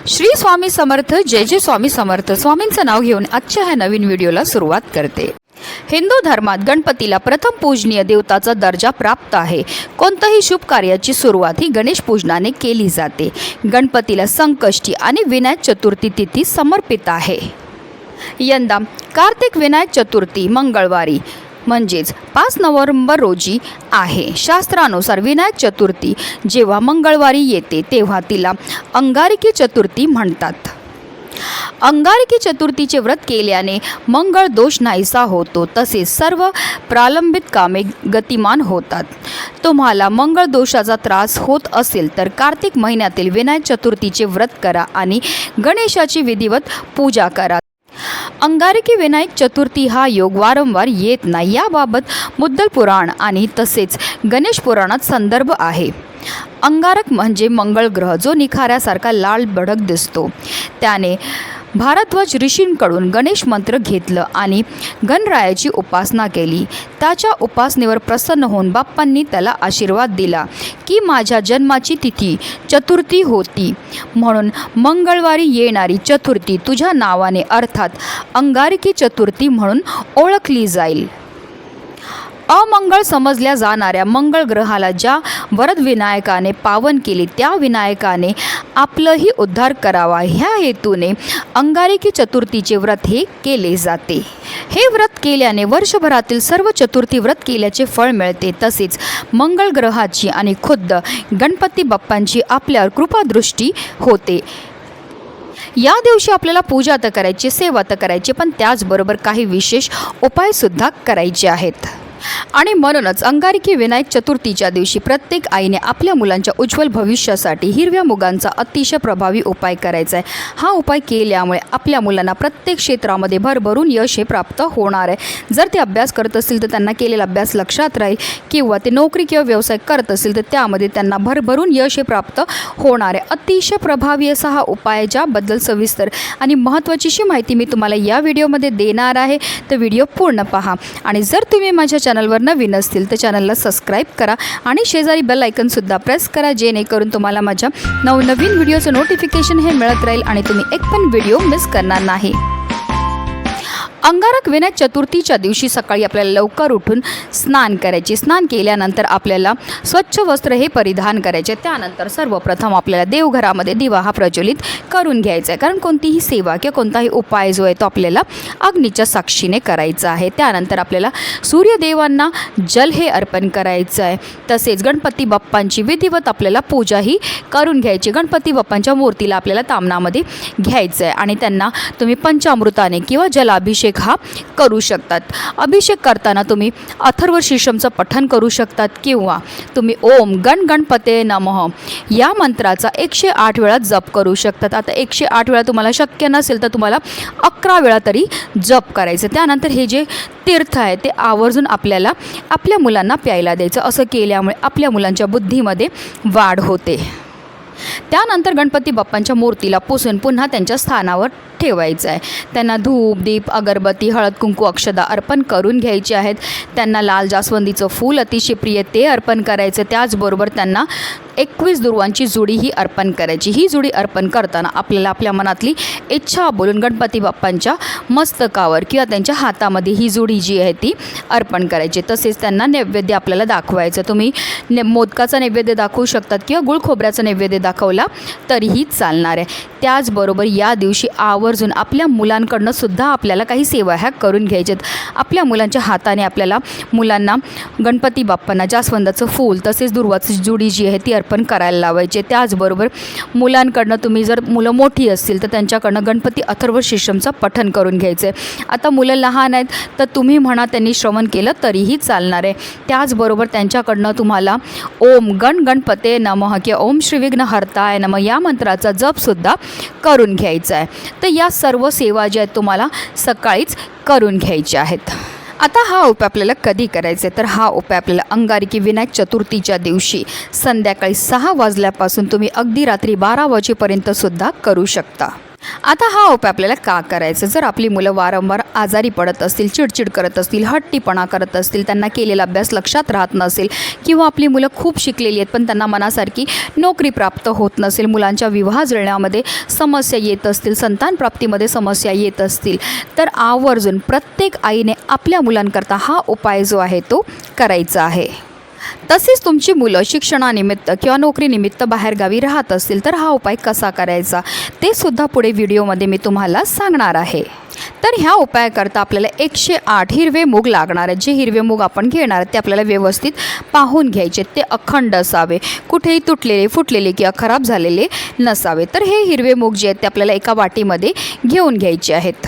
श्री स्वामी समर्थ, जय जय स्वामी समर्थ. स्वामींचं नाव घेऊन आजच्या ह्या नवीन व्हिडिओला सुरुवात करते. हिंदू धर्मात गणपतीला प्रथम पूजनीय देवताचा दर्जा प्राप्त आहे. कोणत्याही शुभ कार्याची सुरुवात ही गणेश पूजनाने केली जाते. गणपतीला संकष्टी आणि विनायक चतुर्थी तिथी समर्पित आहे. यंदा कार्तिक विनायक चतुर्थी मंगळवारी म्हणजेच 5 नोव्हेंबर रोजी आहे. शास्त्रानुसार विनायक चतुर्थी जेव्हा मंगळवारी येते तेव्हा तिला अंगारकी चतुर्थी म्हणतात. अंगारकी चतुर्थीचे व्रत केल्याने मंगळ दोष नाहीसा होतो, तसेच सर्व प्रलंबित कामे गतिमान होतात. तुम्हाला मंगळ दोषाचा त्रास होत असेल तर कार्तिक महिन्यातील विनायक चतुर्थीचे व्रत करा आणि गणेशाची विधिवत पूजा करा. अंगारकी विनायक चतुर्थी हा योग वारंवार येत नाही. याबाबत मुद्दल पुराण आणि तसेच गणेश पुराणात संदर्भ आहे. अंगारक म्हणजे मंगळ ग्रह, जो निखाऱ्यासारखा लाल भडक दिसतो. त्याने भारद्वाज ऋषींकडून गणेश मंत्र घेतलं आणि गणरायाची उपासना केली. त्याच्या उपासनेवर प्रसन्न होऊन बाप्पांनी त्याला आशीर्वाद दिला की माझ्या जन्माची तिथी चतुर्थी होती, म्हणून मंगळवारी येणारी चतुर्थी तुझ्या नावाने अर्थात अंगारकी चतुर्थी म्हणून ओळखली जाईल. अमंगळ समजल्या जाणाऱ्या मंगळ ग्रहाला ज्या वरद विनायकाने पावन केले त्या विनायकाने आपलंही उद्धार करावा, ह्या हेतूने अंगारकी चतुर्थीचे व्रत हे केले जाते. हे व्रत केल्याने वर्षभरातील सर्व चतुर्थी व्रत केल्याचे फळ मिळते. तसेच मंगळ ग्रहाची आणि खुद्द गणपती बाप्पांची आपल्यावर कृपादृष्टी होते. या दिवशी आपल्याला पूजा तर करायची, सेवा तर करायची, पण त्याचबरोबर काही विशेष उपायसुद्धा करायचे आहेत. आणि म्हणूनच अंगारकी विनायक चतुर्थीच्या दिवशी प्रत्येक आईने आपल्या मुलांच्या उज्ज्वल भविष्यासाठी हिरव्या मुगांचा अतिशय प्रभावी उपाय करायचा आहे. हा उपाय केल्यामुळे आपल्या मुलांना प्रत्येक क्षेत्रामध्ये भरभरून यश हे प्राप्त होणार आहे. जर ते अभ्यास करत असतील तर त्यांना केलेला अभ्यास लक्षात राहील, किंवा ते नोकरी किंवा व्यवसाय करत असतील तर त्यामध्ये त्यांना भरभरून यश हे प्राप्त होणार आहे. अतिशय प्रभावी असा हा उपाय, ज्याबद्दल सविस्तर आणि महत्त्वाची माहिती मी तुम्हाला या व्हिडिओमध्ये देणार आहे. तर व्हिडिओ पूर्ण पहा. आणि जर तुम्ही माझ्या चॅनलवर नवीन असतील तर चॅनलला सबस्क्राईब करा आणि शेजारी बेल आयकॉनसुद्धा प्रेस करा, जेणेकरून तुम्हाला माझ्या नवनवीन व्हिडिओचं नोटिफिकेशन हे मिळत राहील आणि तुम्ही एक पण व्हिडिओ मिस करणार नाही. अंगारक विनायक चतुर्थीच्या दिवशी सकाळी आपल्याला लवकर उठून स्नान करायचे. स्नान केल्यानंतर आपल्याला स्वच्छ वस्त्र हे परिधान करायचे. त्यानंतर सर्वप्रथम आपल्याला देवघरामध्ये दिवा हा प्रज्वलित करून घ्यायचा आहे, कारण कोणतीही सेवा किंवा कोणताही उपाय जो आहे तो आपल्याला अग्नीच्या साक्षीने करायचा आहे. त्यानंतर आपल्याला सूर्यदेवांना जल हे अर्पण करायचं आहे. तसेच गणपती बाप्पांची विधिवत आपल्याला पूजा ही करून घ्यायची. गणपती बाप्पांच्या मूर्तीला आपल्याला तामणामध्ये घ्यायचं आहे आणि त्यांना तुम्ही पंचामृताने किंवा जलाभिषेक हा करू शकतात. अभिषेक करताना तुम्ही अथर्व शीर्षमचं पठण करू शकतात, किंवा तुम्ही ओम गण गणपते नमः या मंत्राचा 108 वेळा जप करू शकतात. आता 108 वेळा तुम्हाला शक्य नसेल तर तुम्हाला 11 वेळा तरी जप करायचं. त्यानंतर हे जे तीर्थ आहे ते आवर्जून आपल्याला आपल्या मुलांना प्यायला द्यायचं. असं केल्यामुळे आपल्या मुलांच्या बुद्धीमध्ये वाढ होते. त्यानंतर गणपती बाप्पांच्या मूर्तीला पुसून पुन्हा त्यांच्या स्थानावर ठेवायचं आहे. त्यांना धूप, दीप, अगरबत्ती, हळद, कुंकू, अक्षदा अर्पण करून घ्यायचे आहेत. त्यांना लाल जास्वंदीचं फूल अतिशय प्रिय ते अर्पण करायचं. त्याचबरोबर त्यांना 21 दुर्वांची जुडी ही अर्पण करायची. ही जुडी अर्पण करताना आपल्याला आपल्या मनातली इच्छा बोलून गणपती बाप्पांच्या मस्तकावर किंवा त्यांच्या हातामध्ये ही जुडी जी आहे ती अर्पण करायची. तसेच त्यांना नैवेद्य आपल्याला दाखवायचं. तुम्ही मोदकाचा नैवेद्य दाखवू शकतात किंवा गुळ खोबऱ्याचा नैवेद्य दाखवला तरीही चालणार आहे. त्याचबरोबर या दिवशी आवर्जून आपल्या मुलांकडनं सुद्धा आपल्याला काही सेवा ह्या करून घ्यायच्यात. आपल्या मुलांच्या हाताने आपल्याला मुलांना गणपती बाप्पांना जास्वंदाचं फूल तसेच दुर्वाची जुडी जी आहे ती अर्पण करायला लावायचे. त्याचबरोबर मुलांकडनं तुम्ही जर मुलं मोठी असतील तर त्यांच्याकडनं गणपती अथर्व शीर्षमचं पठण करून घ्यायचं आहे. आता मुलं लहान आहेत तर तुम्ही म्हणा त्यांनी श्रवण केलं तरीही चालणार आहे. त्याचबरोबर त्यांच्याकडनं तुम्हाला ओम गण गणपते नमः किंवा ओम श्रीविघ्न हरताय नमः या मंत्राचा जपसुद्धा करून घ्यायचा आहे. तर या सर्व सेवा ज्या आहेत तुम्हाला सकाळीच करून घ्यायच्या आहेत. आता हा उपाय आपल्याला कधी करायचा आहे तर हा उपाय आपल्याला अंगारकी विनायक चतुर्थीच्या दिवशी संध्याकाळी 6 वाजल्यापासून तुम्ही अगदी रात्री 12 वाजेपर्यंतसुद्धा करू शकता. आता हा उपाय आपल्याला का करायचा? जर आपली मुलं वारंवार आजारी पडत असतील, चिडचिड करत असतील, हट्टीपणा करत असतील, त्यांना केलेला अभ्यास लक्षात राहत नसेल किंवा आपली मुलं खूप शिकलेली आहेत पण त्यांना मनासारखी नोकरी प्राप्त होत नसेल, मुलांच्या विवाह जुळण्यामध्ये समस्या येत असतील, संतान प्राप्तीमध्ये समस्या येत असतील, तर आवर्जून प्रत्येक आईने आपल्या मुलांकरता हा उपाय जो आहे तो करायचा आहे. तसेच तुमची मुलं शिक्षणानिमित्त किंवा नोकरीनिमित्त बाहेरगावी राहत असतील तर हा उपाय कसा करायचा ते सुद्धा पुढे व्हिडिओमध्ये मी तुम्हाला सांगणार आहे. तर ह्या उपायाकरता आपल्याला 108 हिरवे मूग लागणार आहेत. जे हिरवे मूग आपण घेणार ते आपल्याला व्यवस्थित पाहून घ्यायचे, ते अखंड असावे, कुठेही तुटलेले फुटलेले किंवा खराब झालेले नसावे. तर हे हिरवे मूग जे आहेत ते आपल्याला एका वाटीमध्ये घेऊन घ्यायचे आहेत.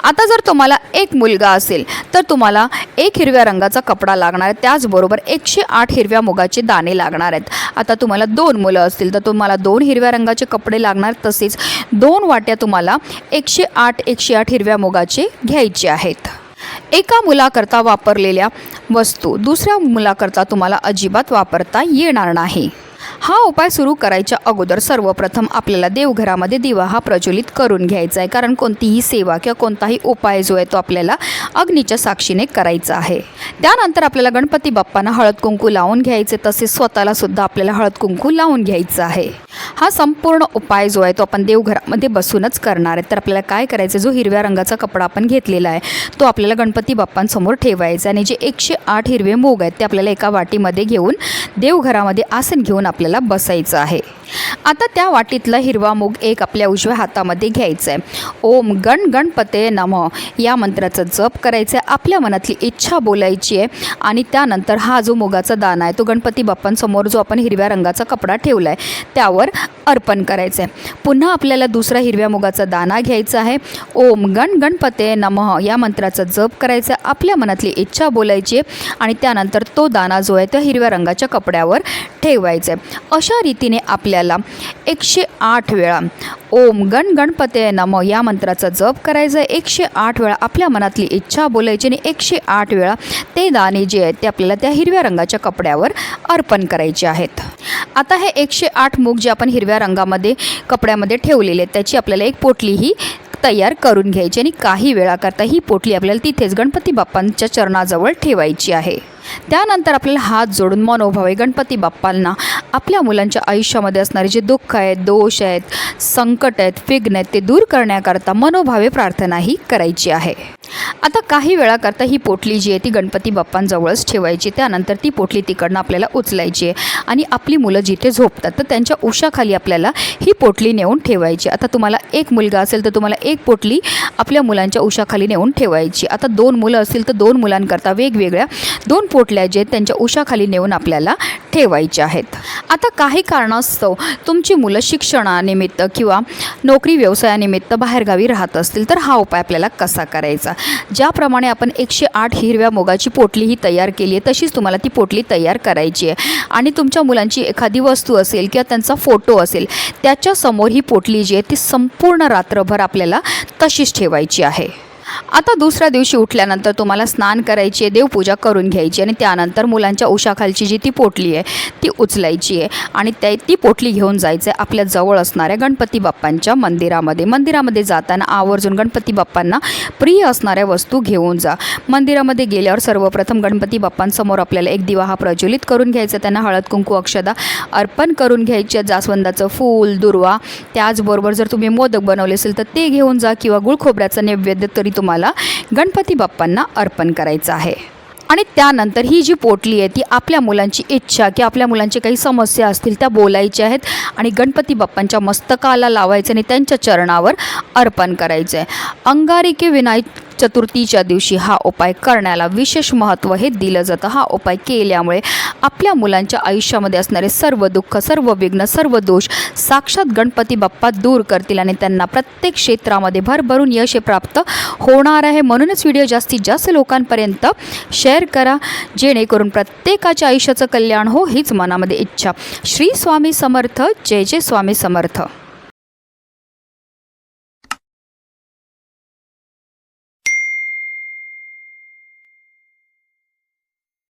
आता जर तुम्हाला एक मुलगा असेल तर तुम्हाला एक हिरव्या रंगाचा कपडा लागणार आहे, त्याचबरोबर 108 हिरव्या मुगाचे दाणे लागणार आहेत. आता तुम्हाला 2 मुलं असतील तर तुम्हाला 2 हिरव्या रंगाचे कपडे लागणार, तसेच 2 वाट्या तुम्हाला 108 हिरव्या मुगाचे घ्यायचे आहेत. एका मुलाकरता वापरलेल्या वस्तू दुसऱ्या मुलाकरता तुम्हाला अजिबात वापरता येणार नाही. हा उपाय सुरू करायच्या अगोदर सर्वप्रथम आपल्याला देवघरामध्ये दिवा हा प्रज्वलित करून घ्यायचा आहे, कारण कोणतीही सेवा किंवा कोणताही उपाय जो आहे तो आपल्याला अग्नीच्या साक्षीने करायचा आहे. त्यानंतर आपल्याला गणपती बाप्पांना हळद कुंकू लावून घ्यायचे, तसेच स्वतःला सुद्धा आपल्याला हळद कुंकू लावून घ्यायचं आहे. हा संपूर्ण उपाय जो आहे तो आपण देवघरामध्ये बसूनच करणार आहे. तर आपल्याला काय करायचं, जो हिरव्या रंगाचा कपडा आपण घेतलेला आहे तो आपल्याला गणपती बाप्पांसमोर ठेवायचा आणि जे 108 हिरवे मूग आहेत ते आपल्याला एका वाटीमध्ये घेऊन देवघरामध्ये आसन घेऊन आपल्याला बसायचं आहे. आता त्या वाटीतला हिरवा मूग एक आपल्या उजव्या हातामध्ये घ्यायचा आहे. ओम गण गणपते नमः या मंत्राचा जप करायचा आहे, आपल्या मनातली इच्छा बोलायची आहे आणि त्यानंतर हा जो मुगाचा दाणा आहे तो गणपती बाप्पांसमोर जो आपण हिरव्या रंगाचा कपडा ठेवला आहे त्यावर अर्पण करायचं आहे. पुन्हा आपल्याला दुसरा हिरव्या मुगाचा दाणा घ्यायचा आहे. ओम गण गणपते नमः या मंत्राचा जप करायचा आहे, आपल्या मनातली इच्छा बोलायची आहे आणि त्यानंतर तो दाणा जो आहे तो हिरव्या रंगाच्या कपड्यावर ठेवायचा आहे. अशा रीतीने आपल्याला 108 वेळा ओम गण गणपते नमः या मंत्राचा जप करायचा आहे, 108 वेळा आपल्या मनातली इच्छा बोलायची आणि 108 वेळा ते दाणे जे आहेत ते आपल्याला त्या हिरव्या रंगाच्या कपड्यावर अर्पण करायचे आहेत. आता हे 108 मूग जे आपण हिरव्या रंगामध्ये कपड्यामध्ये ठेवलेले आहेत त्याची आपल्याला एक पोटलीही तयार करून घ्यायची आणि काही वेळाकरता ही पोटली आपल्याला तिथेच गणपती बाप्पांच्या चरणाजवळ ठेवायची आहे. त्यानंतर आपल्याला हात जोडून मनोभावे गणपती बाप्पांना आपल्या मुलांच्या आयुष्यामध्ये असणारे जे दुःख आहेत, दोष आहेत, संकट आहेत, विघ्न आहेत ते दूर करण्याकरता मनोभावे प्रार्थनाही करायची आहे. आता काही वेळाकरता ही पोटली जी आहे ती गणपती बाप्पांजवळच ठेवायची. त्यानंतर ती पोटली तिकडनं आपल्याला उचलायची आहे आणि आपली मुलं जिथे झोपतात तर त्यांच्या उशाखाली आपल्याला ही पोटली नेऊन ठेवायची. आता तुम्हाला एक मुलगा असेल तर तुम्हाला एक पोटली आपल्या मुलांच्या उशाखाली नेऊन ठेवायची. आता 2 मुलं असतील तर 2 मुलांकरता वेगवेगळ्या 2 पोटल्या जे त्यांच्या उशाखाली नेऊन आपल्याला ठेवायच्या आहेत. आता काही कारणास्तव तुमची मुलं शिक्षणानिमित्त किंवा नोकरी व्यवसायानिमित्त बाहेरगावी राहत असतील तर हा उपाय आपल्याला कसा करायचा. ज्याप्रमाणे आपण 108 हिरव्या मुगाची पोटली ही तयार केली आहे तशीच तुम्हाला ती पोटली तयार करायची आहे आणि तुमच्या मुलांची एखादी वस्तू असेल किंवा त्यांचा फोटो असेल त्याच्यासमोर ही पोटली जी आहे ती संपूर्ण रात्रभर आपल्याला तशीच ठेवायची आहे. आता दुसऱ्या दिवशी उठल्यानंतर तुम्हाला स्नान करायची आहे, देवपूजा करून घ्यायची आणि त्यानंतर मुलांच्या उशाखालची जी ती पोटली आहे ती उचलायची आहे आणि ती पोटली घेऊन जायचं आहे आपल्या जवळ असणाऱ्या गणपती बाप्पांच्या मंदिरामध्ये जाताना आवर्जून गणपती बाप्पांना प्रिय असणाऱ्या वस्तू घेऊन जा. मंदिरामध्ये गेल्यावर सर्वप्रथम गणपती बाप्पांसमोर आपल्याला एक दिवा हा प्रज्वलित करून घ्यायचा, त्यांना हळद कुंकू अक्षदा अर्पण करून घ्यायचे, जास्वंदाचं फूल, दुर्वा, त्याचबरोबर जर तुम्ही मोदक बनवले असेल तर ते घेऊन जा किंवा गुळ खोबऱ्याचं नैवेद्य तरी तुम्हाला गणपती बाप्पांना अर्पण करायचं आहे. आणि त्यानंतर ही जी पोटली आहे ती आपल्या मुलांची इच्छा की आपल्या मुलांची काही समस्या असतील त्या बोलायच्या आहेत आणि गणपती बाप्पांच्या मस्तकाला लावायचं आणि त्यांच्या चरणावर अर्पण करायचं आहे. अंगारिके विनायक चतुर्थीच्या दिवशी हा उपाय करण्याला विशेष महत्त्व हे दिलं जातं. हा उपाय केल्यामुळे आपल्या मुलांच्या आयुष्यामध्ये असणारे सर्व दुःख, सर्व विघ्न, सर्व दोष साक्षात गणपती बाप्पा दूर करतील आणि त्यांना प्रत्येक क्षेत्रामध्ये भरभरून यश प्राप्त होणार आहे. म्हणूनच व्हिडिओ जास्तीत जास्त लोकांपर्यंत शेअर करा जेणेकरून प्रत्येकाच्या आयुष्याचं कल्याण हो हीच मनामध्ये इच्छा. श्री स्वामी समर्थ. जय जय स्वामी समर्थ.